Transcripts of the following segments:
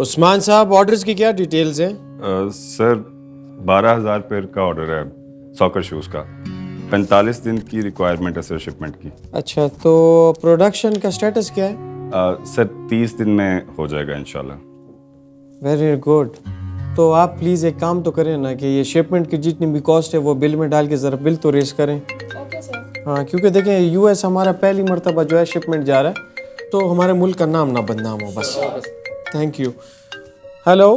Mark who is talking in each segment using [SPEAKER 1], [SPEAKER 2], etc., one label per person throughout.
[SPEAKER 1] उस्मान साहब, ऑर्डर्स की क्या डिटेल्स हैं?
[SPEAKER 2] सर 12,000 पेयर का ऑर्डर है सॉकर शूज़ का। 45 दिन की रिक्वायरमेंट है सर शिपमेंट की।
[SPEAKER 1] अच्छा, तो प्रोडक्शन का स्टेटस क्या है?
[SPEAKER 2] सर 30 दिन में हो जाएगा इंशाल्लाह।
[SPEAKER 1] Very good. तो आप प्लीज़ एक काम तो करें ना कि ये शिपमेंट की जितनी भी कॉस्ट है वो बिल में डाल के ज़रा बिल तो रेस करें।
[SPEAKER 3] Okay sir.
[SPEAKER 1] हाँ, क्योंकि देखें यूएस हमारा पहली मर्तबा जो है शिपमेंट जा रहा है, तो हमारे मुल्क का नाम ना बदनाम हो बस। Thank you. हेलो,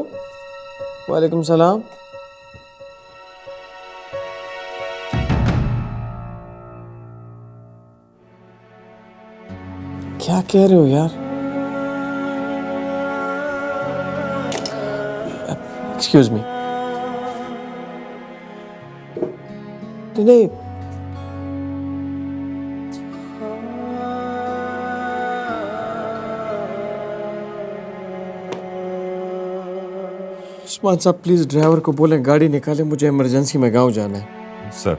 [SPEAKER 1] वालेकुम सलाम। क्या कह रहे हो यार? Excuse me. नहीं, उस्मान साहब प्लीज ड्राइवर को बोलें गाड़ी निकाले, मुझे इमरजेंसी में गांव जाना है।
[SPEAKER 2] सर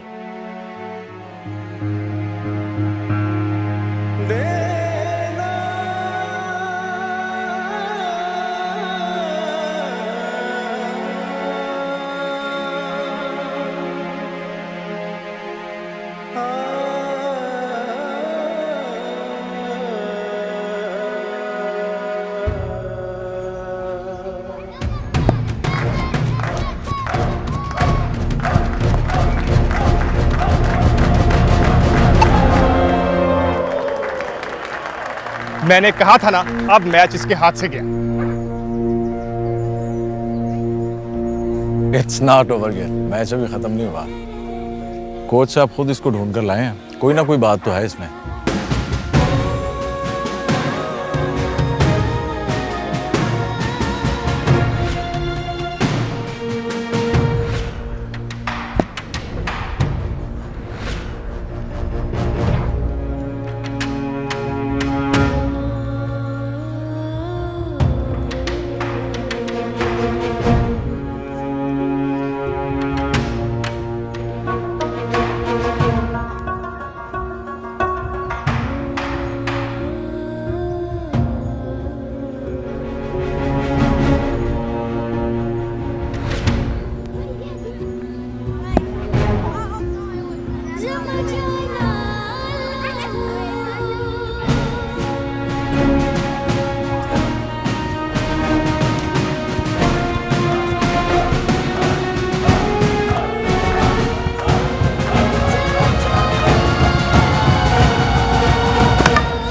[SPEAKER 4] मैंने कहा था ना, अब मैच इसके हाथ से गया।
[SPEAKER 5] It's not over yet, match अभी खत्म नहीं हुआ। कोच साहब खुद इसको ढूंढ कर लाए हैं, कोई ना कोई बात तो है इसमें।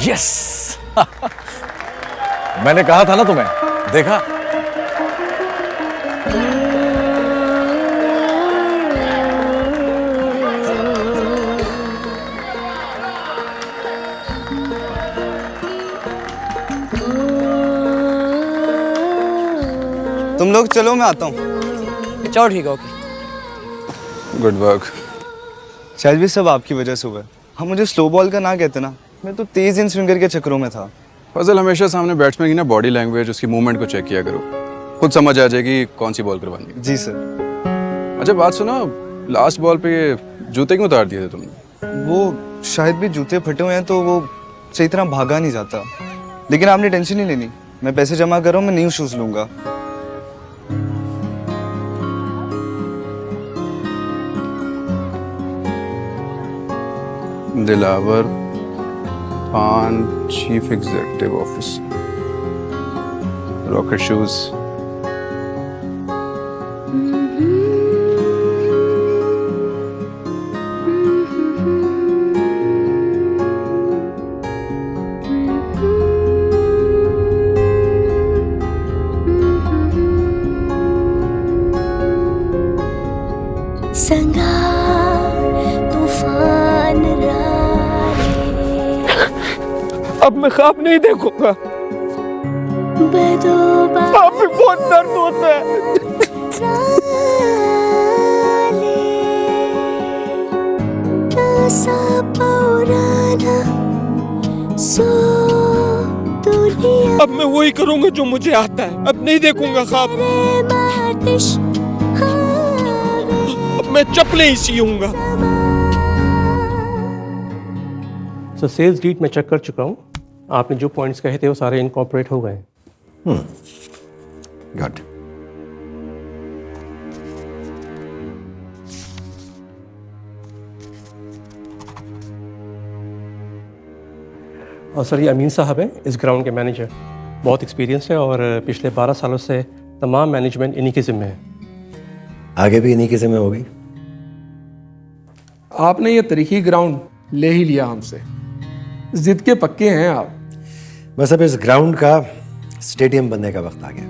[SPEAKER 5] यस मैंने कहा था ना तुम्हें, देखा?
[SPEAKER 6] तुम लोग चलो, मैं आता हूँ।
[SPEAKER 3] चलो ठीक है, ओके।
[SPEAKER 6] Good work. शायद भी सब आपकी वजह से हुआ है। हम मुझे स्लो बॉल का ना कहते ना, मैं तो तेज इन स्विंगर के चक्करों में था।
[SPEAKER 7] फजल, हमेशा सामने बैट्समैन की ना बॉडी लैंग्वेज, उसकी मूवमेंट को चेक किया करो, खुद समझ आ जाएगी कौन सी बॉल करवानी है।
[SPEAKER 6] जी सर।
[SPEAKER 7] अच्छा बात सुनो, लास्ट बॉल पे ये जूते क्यों उतार दिए थे तुमने?
[SPEAKER 6] वो शायद भी जूते फटे हुए हैं तो वो सही तरह भागा नहीं जाता। लेकिन आपने टेंशन नहीं लेनी, मैं पैसे जमा कर रहा हूँ, मैं न्यू शूज़ लूँगा।
[SPEAKER 7] दिलावर पान, chief executive office, rocket shoes.
[SPEAKER 8] संगा तूफान
[SPEAKER 1] अब मैं ख्वाब नहीं देखूंगा। अब भी बहुत दर्द होता है। अब मैं वही करूंगा जो मुझे आता है, अब नहीं देखूंगा ख्वाब। अब मैं चप्पलें ही सीऊंगा।
[SPEAKER 8] तो सेल्स डीट मैं चेक कर चुका हूँ, आपने जो पॉइंट्स कहे थे वो सारे इनकॉर्पोरेट हो गए।
[SPEAKER 9] गुड।
[SPEAKER 8] और सर ये अमीन साहब हैं इस ग्राउंड के मैनेजर, बहुत एक्सपीरियंस है और पिछले 12 सालों से तमाम मैनेजमेंट इन्हीं के ज़िम्मे है।
[SPEAKER 9] आगे भी इन्हीं की जिम्मे होगी।
[SPEAKER 1] आपने ये तरीकी ग्राउंड ले ही लिया हमसे, जिद के पक्के हैं आप।
[SPEAKER 9] बस अब इस ग्राउंड का स्टेडियम बनने का वक्त आ गया।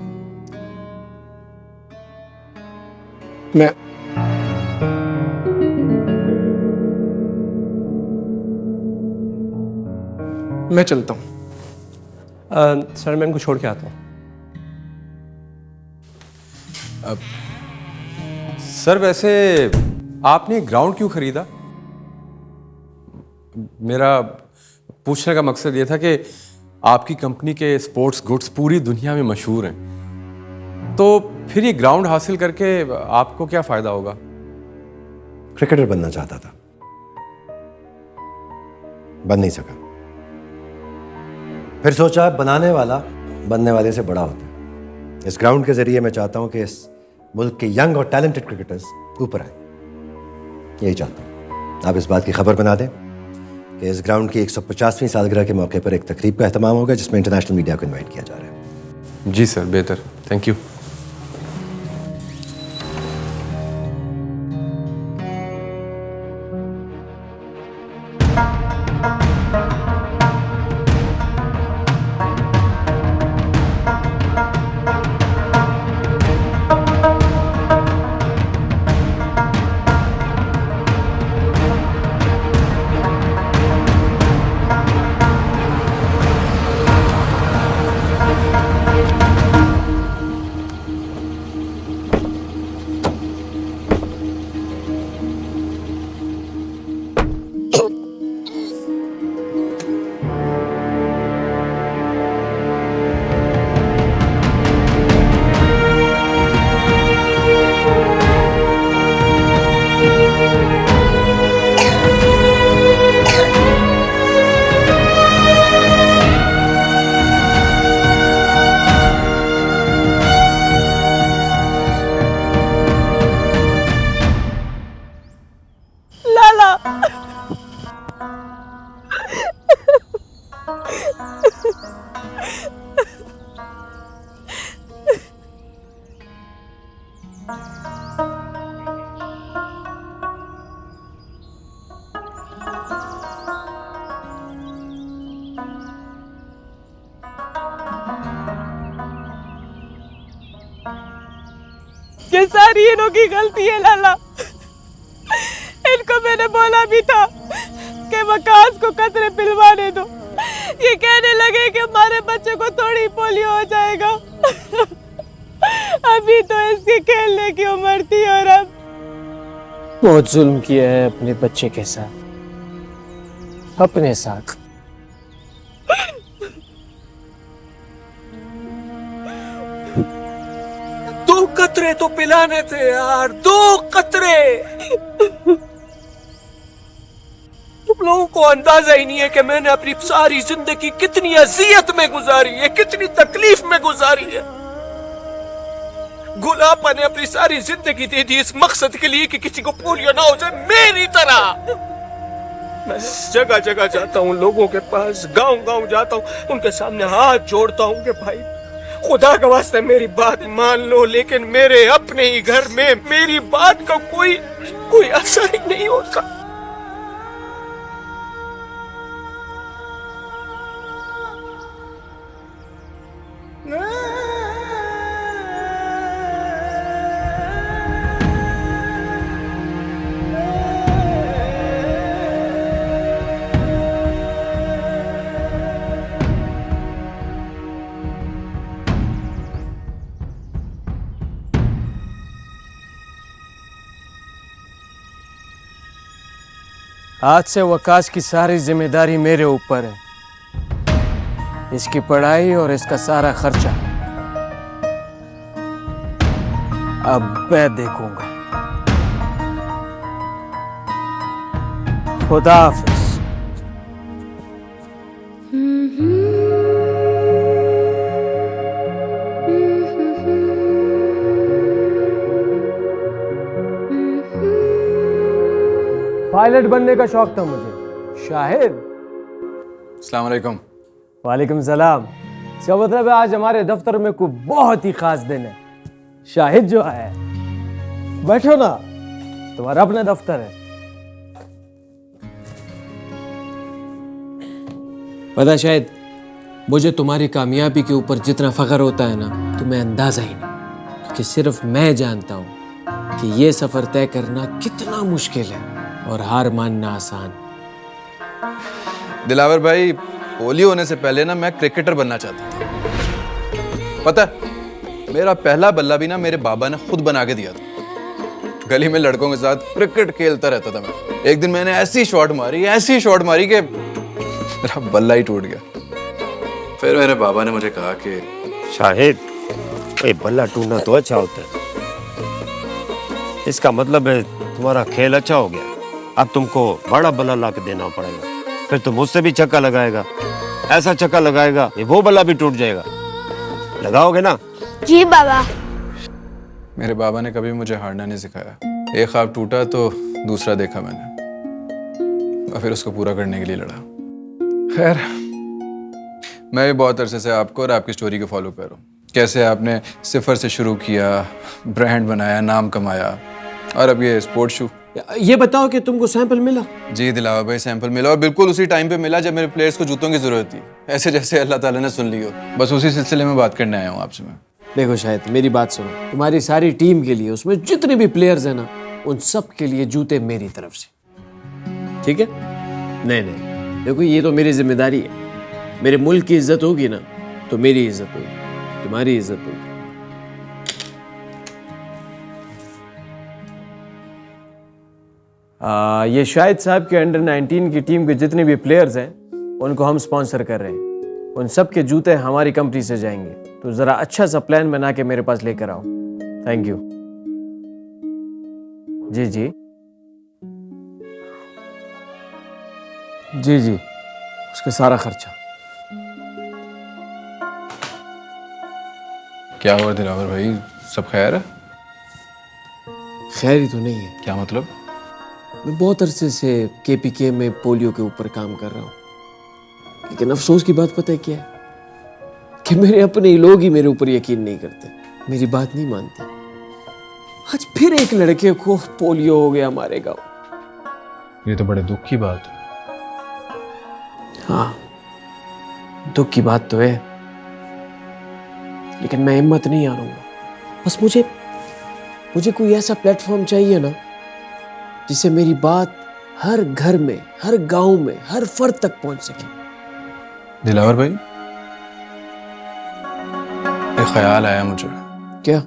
[SPEAKER 1] मैं चलता हूँ।
[SPEAKER 8] सर मैं इनको छोड़ के आता हूँ।
[SPEAKER 10] सर वैसे आपने ग्राउंड क्यों खरीदा? मेरा पूछने का मकसद ये था कि आपकी कंपनी के स्पोर्ट्स गुड्स पूरी दुनिया में मशहूर हैं, तो फिर ये ग्राउंड हासिल करके आपको क्या फ़ायदा होगा?
[SPEAKER 9] क्रिकेटर बनना चाहता था, बन नहीं सका। फिर सोचा बनाने वाला बनने वाले से बड़ा होता है। इस ग्राउंड के जरिए मैं चाहता हूं कि इस मुल्क के यंग और टैलेंटेड क्रिकेटर्स ऊपर आए। यही चाहता हूं। आप इस बात की खबर बना दें कि इस ग्राउंड की 150वीं सालगिरह के मौके पर एक तकरीब का एहतमाम होगा जिसमें इंटरनेशनल मीडिया को इन्वाइट किया जा रहा है।
[SPEAKER 10] जी सर, बेहतर, थैंक यू।
[SPEAKER 3] ये सारी इन्हों की गलती है लाला। इनको मैंने बोला भी था कि वकास को कतरे पिलवाने दो। ये कहने लगे कि हमारे बच्चे को थोड़ी पोलियो हो जाएगा। अभी तो इसके खेलने की उम्र थी और अब
[SPEAKER 11] बहुत जुल्म किया है अपने बच्चे के साथ, अपने साथ।
[SPEAKER 12] दो कतरे तो पिलाने थे यार, 2 कतरे। तुम लोगों को अंदाजा ही नहीं है कि मैंने अपनी सारी जिंदगी कितनी अजियत में गुजारी है, कितनी तकलीफ में गुजारी है। गुलाबा ने अपनी सारी जिंदगी दे दी इस मकसद के लिए कि किसी को पोलियो ना हो जाए मेरी तरह। मैं जगह जगह जाता हूँ, लोगों के पास गांव गांव जाता हूँ, उनके सामने हाथ जोड़ता हूँ कि भाई खुदा का वास्ते मेरी बात मान लो, लेकिन मेरे अपने ही घर में मेरी बात का कोई असर ही नहीं होता।
[SPEAKER 11] आज से वकास की सारी जिम्मेदारी मेरे ऊपर है। इसकी पढ़ाई और इसका सारा खर्चा अब मैं देखूंगा। खुदा हाफिज। पायलट बनने का शौक था मुझे। शाहिद।
[SPEAKER 5] अस्सलाम वालेकुम।
[SPEAKER 11] वालेकुम सलाम। इसका मतलब है आज हमारे दफ्तर में कोई बहुत ही खास दिन है। शाहिद जो है, बैठो ना, तुम्हारा अपना दफ्तर है।
[SPEAKER 1] पता शायद मुझे तुम्हारी कामयाबी के ऊपर जितना फख्र होता है ना, तुम्हें अंदाजा ही नहीं, क्योंकि सिर्फ मैं जानता हूं कि ये सफर तय करना कितना मुश्किल है और हार मानना आसान।
[SPEAKER 7] दिलावर भाई, पोलियो होने से पहले ना मैं क्रिकेटर बनना चाहता था। पता है, मेरा पहला बल्ला भी ना मेरे बाबा ने खुद बना के दिया था। गली में लड़कों के साथ क्रिकेट खेलता रहता था मैं। एक दिन मैंने ऐसी शॉट मारी कि मेरा बल्ला ही टूट गया। फिर मेरे बाबा ने मुझे कहा कि
[SPEAKER 13] शाहिद, ये बल्ला टूटना तो अच्छा होता है। इसका मतलब है तुम्हारा खेल अच्छा हो गया। अब तुमको बड़ा बल्ला ला के देना पड़ेगा। फिर तुम मुझसे भी चक्का लगाएगा, ऐसा चक्का लगाएगा कि वो बल्ला भी टूट जाएगा। लगाओगे ना?
[SPEAKER 14] जी बाबा।
[SPEAKER 7] मेरे बाबा ने कभी मुझे हारना नहीं सिखाया। एक ख्वाब टूटा तो दूसरा देखा मैंने, और फिर उसको पूरा करने के लिए लड़ा। खैर, मैं भी बहुत अरसे से आपको और आपकी स्टोरी को फॉलो कर रहा हूँ। कैसे आपने सिफर से शुरू किया, ब्रांड बनाया, नाम कमाया, और अब ये स्पोर्ट्स शू।
[SPEAKER 1] ये बताओ कि तुमको सैंपल मिला?
[SPEAKER 7] जी दिलावर भाई, सैंपल मिला, और बिल्कुल उसी टाइम पे मिला जब मेरे प्लेयर्स को जूतों की जरूरत थी। ऐसे जैसे अल्लाह ताला ने सुन ली हो। बस उसी सिलसिले में बात करने आया हूँ आपसे मैं।
[SPEAKER 1] देखो शायद, मेरी बात सुनो, तुम्हारी सारी टीम के लिए, उसमें जितने भी प्लेयर्स हैं ना, उन सब के लिए जूते मेरी तरफ से, ठीक है? नहीं, देखो ये तो मेरी जिम्मेदारी है। मेरे मुल्क की इज्जत होगी ना तो मेरी इज्जत होगी, तुम्हारी इज्जत होगी।
[SPEAKER 11] ये शाहिद साहब के अंडर 19 की टीम के जितने भी प्लेयर्स हैं, उनको हम स्पॉन्सर कर रहे हैं। उन सब के जूते हमारी कंपनी से जाएंगे, तो ज़रा अच्छा सा प्लान बना के मेरे पास लेकर आओ। Thank you. जी जी जी जी, उसका सारा खर्चा।
[SPEAKER 7] क्या हुआ दिलावर भाई, सब खैर है?
[SPEAKER 1] खैर ही तो नहीं है।
[SPEAKER 7] क्या मतलब?
[SPEAKER 1] मैं बहुत अरसे से KPK में पोलियो के ऊपर काम कर रहा हूँ, लेकिन अफसोस की बात पता है क्या है? कि मेरे अपने ही लोग ही मेरे ऊपर यकीन नहीं करते, मेरी बात नहीं मानते। आज फिर एक लड़के को पोलियो हो गया हमारे गांव।
[SPEAKER 7] ये तो बड़े दुख की बात है।
[SPEAKER 1] हाँ, दुख की बात तो है, लेकिन मैं हिम्मत नहीं हारूंगा। बस मुझे कोई ऐसा प्लेटफॉर्म चाहिए ना, जिससे मेरी बात हर घर में, हर गांव में, हर फर्द तक पहुंच सके।
[SPEAKER 7] दिलावर भाई, एक ख्याल आया मुझे।
[SPEAKER 1] क्या?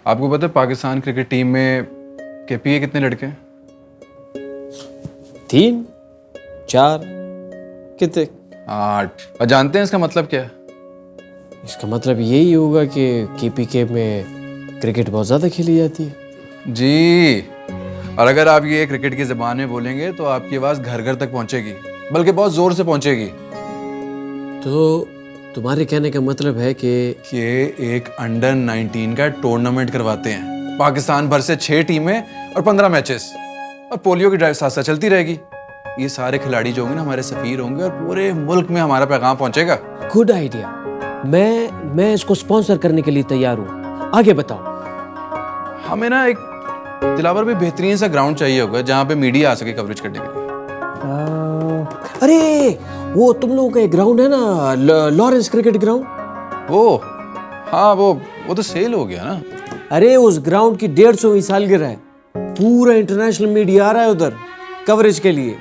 [SPEAKER 7] आपको पता है पाकिस्तान क्रिकेट टीम में KPK कितने लड़के हैं?
[SPEAKER 1] 3, 4, कितने?
[SPEAKER 7] 8। और जानते हैं इसका मतलब क्या है?
[SPEAKER 1] इसका मतलब यही होगा कि KPK में क्रिकेट बहुत ज्यादा खेली जाती है।
[SPEAKER 7] जी, और अगर आप ये क्रिकेट की ज़बान में बोलेंगे तो आपकी आवाज़ घर घर तक पहुंचेगी, बल्कि बहुत ज़ोर से पहुंचेगी।
[SPEAKER 1] तो तुम्हारे कहने का मतलब है कि
[SPEAKER 7] एक अंडर 19 का टूर्नामेंट करवाते हैं, पाकिस्तान भर से 6 टीमें और 15 मैचेस, और पोलियो की ड्राइव साथ साथ चलती रहेगी। ये सारे खिलाड़ी जो होंगे ना, हमारे सफीर होंगे, और पूरे मुल्क में हमारा पैगाम पहुंचेगा।
[SPEAKER 1] Good idea. मैं इसको स्पॉन्सर करने के लिए तैयार हूँ। आगे बताओ।
[SPEAKER 7] हमें ना एक दिलावर में बेहतरीन सा ग्राउंड चाहिए होगा जहाँ पे मीडिया आ सके कवरेज करने के लिए।
[SPEAKER 1] अरे वो तुम लोगों का एक ग्राउंड है ना, लॉरेंस क्रिकेट ग्राउंड।
[SPEAKER 7] वो हाँ, वो तो सेल हो गया ना।
[SPEAKER 1] अरे उस ग्राउंड की 150वीं सालगिरह है, पूरा इंटरनेशनल मीडिया आ रहा है उधर कवरेज के लिए।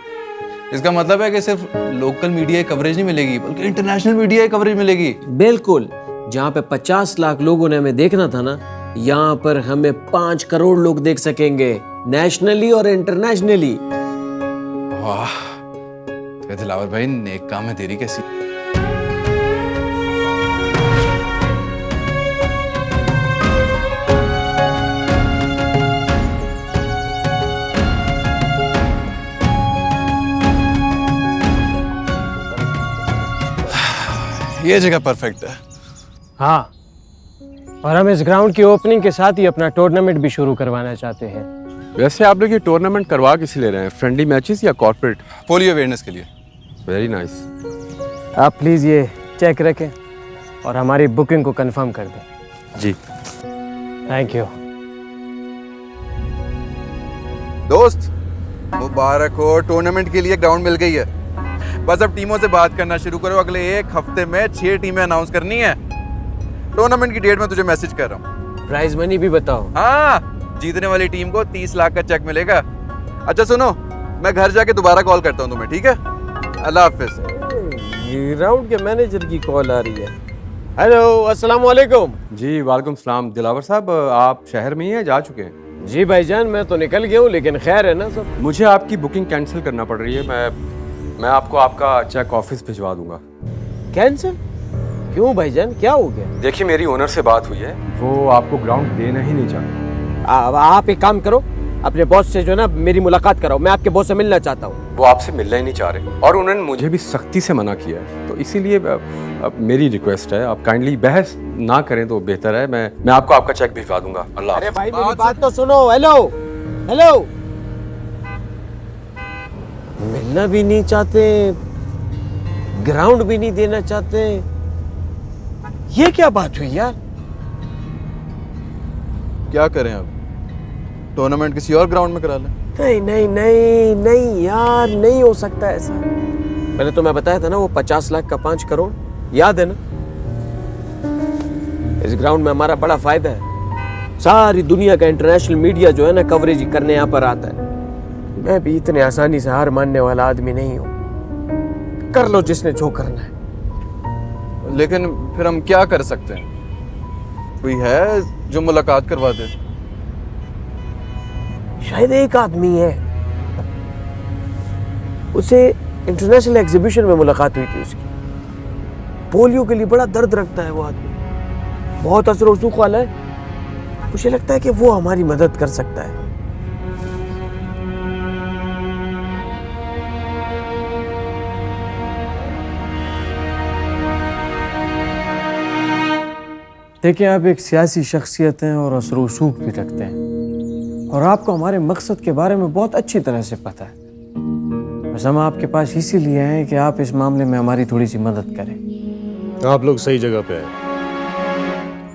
[SPEAKER 7] इसका मतलब है कि सिर्फ लोकल मीडिया कवरेज नहीं मिलेगी, बल्कि इंटरनेशनल मीडिया कवरेज मिलेगी।
[SPEAKER 1] बिल्कुल। जहाँ पे 50 लाख लोगों ने हमें देखना था ना, यहाँ पर हमें 5 करोड़ लोग देख सकेंगे, नेशनली और इंटरनेशनली।
[SPEAKER 7] वाह, तो दिलावर भाई, नेक काम है तेरी कैसी। ये जगह परफेक्ट है।
[SPEAKER 11] हाँ, और हम इस ग्राउंड की ओपनिंग के साथ ही अपना टूर्नामेंट भी शुरू करवाना चाहते हैं।
[SPEAKER 10] वैसे आप लोग ये टूर्नामेंट करवा किस ले रहे हैं, फ्रेंडली मैचेस या कॉर्पोरेट?
[SPEAKER 7] पोलियो अवेयरनेस के लिए।
[SPEAKER 10] Very nice.
[SPEAKER 11] आप प्लीज़ ये चेक रखें और हमारी बुकिंग को कंफर्म कर दें।
[SPEAKER 10] जी
[SPEAKER 11] थैंक यू।
[SPEAKER 7] दोस्त मुबारक हो, टूर्नामेंट के लिए ग्राउंड मिल गई है। बस अब टीमों से बात करना शुरू करो, अगले 1 हफ्ते में 6 टीमें अनाउंस करनी है। टूर्नामेंट की डेट में तुझे मैसेज कर रहा हूँ।
[SPEAKER 11] प्राइज मनी भी बताओ।
[SPEAKER 7] हाँ, जीतने वाली टीम को 30 लाख का चेक मिलेगा। अच्छा सुनो, मैं घर जाके दोबारा कॉल करता हूँ तुम्हें, ठीक है? अल्लाह हाफिज।
[SPEAKER 11] ग्राउंड के मैनेजर की कॉल आ रही है। हेलो, अस्सलाम वालेकुम।
[SPEAKER 10] जी वालेकुम सलाम। दिलावर साहब आप शहर में ही हैं, जा चुके हैं?
[SPEAKER 11] जी भाईजान, मैं तो निकल गया हूँ, लेकिन खैर है ना सब?
[SPEAKER 10] मुझे आपकी बुकिंग कैंसिल करना पड़ रही है। मैं आपको आपका चेक ऑफिस भिजवा दूंगा।
[SPEAKER 11] कैंसिल? क्यों भाईजान, क्या हो गया?
[SPEAKER 10] देखिए मेरी ओनर से बात हुई है, वो आपको ग्राउंड देना ही नहीं चाहते।
[SPEAKER 11] आप एक काम करो, अपने बॉस से जो है ना मेरी मुलाकात कराओ, मैं आपके बॉस से मिलना चाहता हूँ।
[SPEAKER 10] वो आपसे मिलना ही नहीं चाह रहे और उन्होंने मुझे भी सख्ती से मना किया है, तो इसीलिए मेरी रिक्वेस्ट है आप काइंडली बहस ना करें तो बेहतर है। मैं आपको आपका चेक भिजवा दूंगा। अल्लाह।
[SPEAKER 11] अरे भाई मेरी बात तो सुनो। हेलो हेलो, मिलना भी नहीं चाहते, ग्राउंड भी नहीं देना चाहते, ये क्या बात हुई यार?
[SPEAKER 7] क्या करें अब? टूर्नामेंट किसी और ग्राउंड में करा लें?
[SPEAKER 11] नहीं नहीं नहीं नहीं यार, नहीं हो सकता ऐसा। मैंने तुम्हें बताया था ना वो 50 लाख का 5 करोड़, याद है ना? इस ग्राउंड में हमारा बड़ा फायदा है। सारी दुनिया का इंटरनेशनल मीडिया जो है ना कवरेज करने यहाँ पर आता है। मैं भी इतने आसानी से हार मानने वाला आदमी नहीं हूँ। कर लो जिसने जो करना है।
[SPEAKER 7] लेकिन फिर हम क्या कर सकते हैं? कोई है जो मुलाकात करवा दे?
[SPEAKER 11] शायद एक आदमी है, उसे इंटरनेशनल एग्जीबिशन में मुलाकात हुई थी उसकी। पोलियो के लिए बड़ा दर्द रखता है वो आदमी, बहुत असर रसूख वाला है। मुझे लगता है कि वो हमारी मदद कर सकता है। देखिए, आप एक सियासी शख्सियत हैं और असर रसूख भी रखते हैं, और आपको हमारे मकसद के बारे में बहुत अच्छी तरह से पता है। बस हम आपके पास इसीलिए हैं कि आप इस मामले में हमारी थोड़ी सी मदद करें।
[SPEAKER 14] आप लोग सही जगह पे हैं।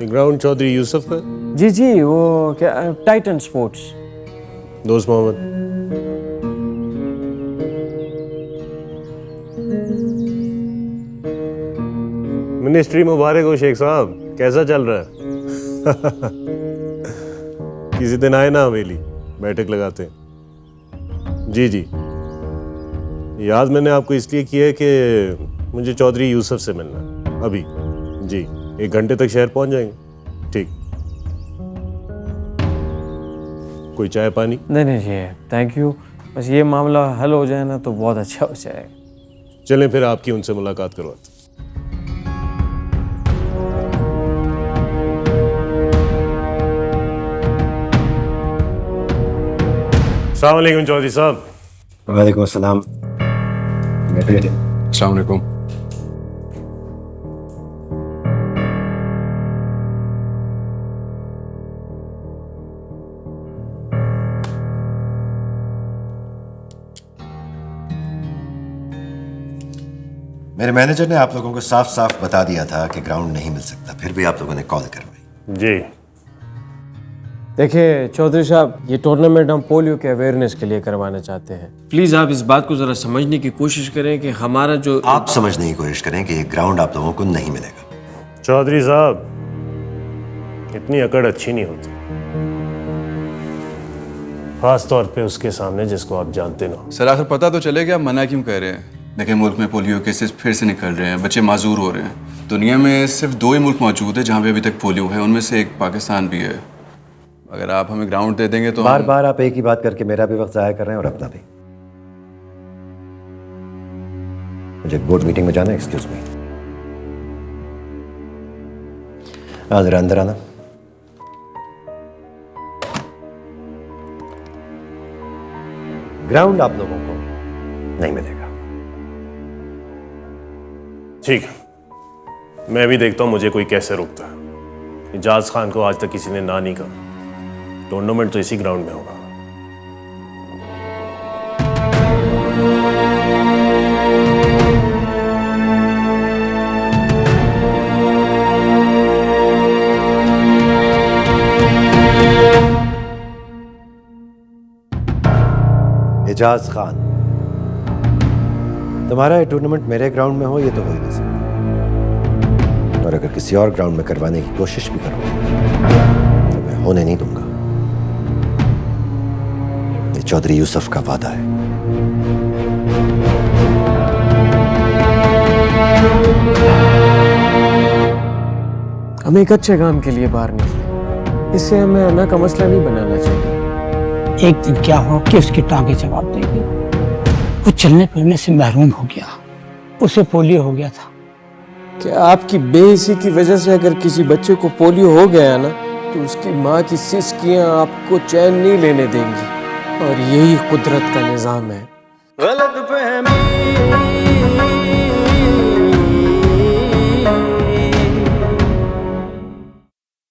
[SPEAKER 14] ग्राउंड चौधरी यूसुफ का?
[SPEAKER 11] जी जी, वो क्या, टाइटन स्पोर्ट्स।
[SPEAKER 14] दोस्त मोहम्मद। मिनिस्ट्री मुबारक हो शेख साहब, कैसा चल रहा है? किसी दिन आए ना हवेली, बैठक लगाते हैं। जी जी, याद मैंने आपको इसलिए किया है कि मुझे चौधरी यूसुफ से मिलना है अभी। जी, 1 घंटे तक शहर पहुंच जाएंगे? ठीक। कोई चाय पानी?
[SPEAKER 11] नहीं नहीं जी, थैंक यू। बस ये मामला हल हो जाए ना तो बहुत अच्छा हो जाएगा।
[SPEAKER 14] चलें फिर आपकी उनसे मुलाकात करवाते। अस्सलाम वालेकुम चौधरी साहब।
[SPEAKER 9] वालेकुम अस्सलाम।
[SPEAKER 7] अस्सलाम वालेकुम।
[SPEAKER 9] मेरे मैनेजर ने आप लोगों को साफ साफ बता दिया था कि ग्राउंड नहीं मिल सकता, फिर भी आप लोगों ने कॉल करवाई।
[SPEAKER 14] जी
[SPEAKER 11] देखिए चौधरी साहब, ये टूर्नामेंट हम पोलियो के अवेयरनेस के लिए करवाना चाहते हैं। प्लीज आप इस बात को जरा समझने की कोशिश करें कि हमारा जो
[SPEAKER 9] आप समझने की कोशिश करें कि ये ग्राउंड आप लोगों को नहीं मिलेगा।
[SPEAKER 14] चौधरी साहब, इतनी अकड़ अच्छी नहीं होती, खास तौर पे उसके सामने जिसको आप जानते ना।
[SPEAKER 7] सर आखिर पता तो चले कि आप मना क्यों कह रहे हैं? देखिए, मुल्क में पोलियो केसेस फिर से निकल रहे हैं, बच्चे माजूर हो रहे हैं। दुनिया में सिर्फ 2 ही मुल्क मौजूद है जहाँ पे अभी तक पोलियो है, उनमें से एक पाकिस्तान भी है। अगर आप हमें ग्राउंड दे देंगे तो
[SPEAKER 9] बार बार आप एक ही बात करके मेरा भी वक्त ज़ाया कर रहे हैं और अपना भी। मुझे बोर्ड मीटिंग में जाना है, एक्सक्यूज मी। जरा अंदर आना। ग्राउंड आप लोगों को नहीं मिलेगा।
[SPEAKER 14] ठीक है, मैं भी देखता हूं मुझे कोई कैसे रोकता है। इजाज खान को आज तक किसी ने ना नहीं कहा। टूर्नामेंट तो इसी ग्राउंड में होगा।
[SPEAKER 9] एजाज खान, तुम्हारा ये टूर्नामेंट मेरे ग्राउंड में हो ये तो हो ही नहीं सकता, और अगर किसी और ग्राउंड में करवाने की कोशिश भी करोगे तो मैं होने नहीं दूंगा। ये चौधरी यूसुफ का वादा है।
[SPEAKER 1] हम एक अच्छे काम के लिए बाहर निकले, इससे हमें अन्ना का मसला नहीं बनाना चाहिए।
[SPEAKER 15] एक दिन क्या हो कि उसकी टांगे जवाब देगी। वो चलने फिरने से महरूम हो गया, उसे पोलियो हो गया था।
[SPEAKER 1] क्या आपकी बेइज्जती की वजह से अगर किसी बच्चे को पोलियो हो गया ना, तो उसकी माँ की सिसकियां आपको चैन नहीं लेने देंगी, और यही कुदरत का निजाम है।
[SPEAKER 12] गलत फहमी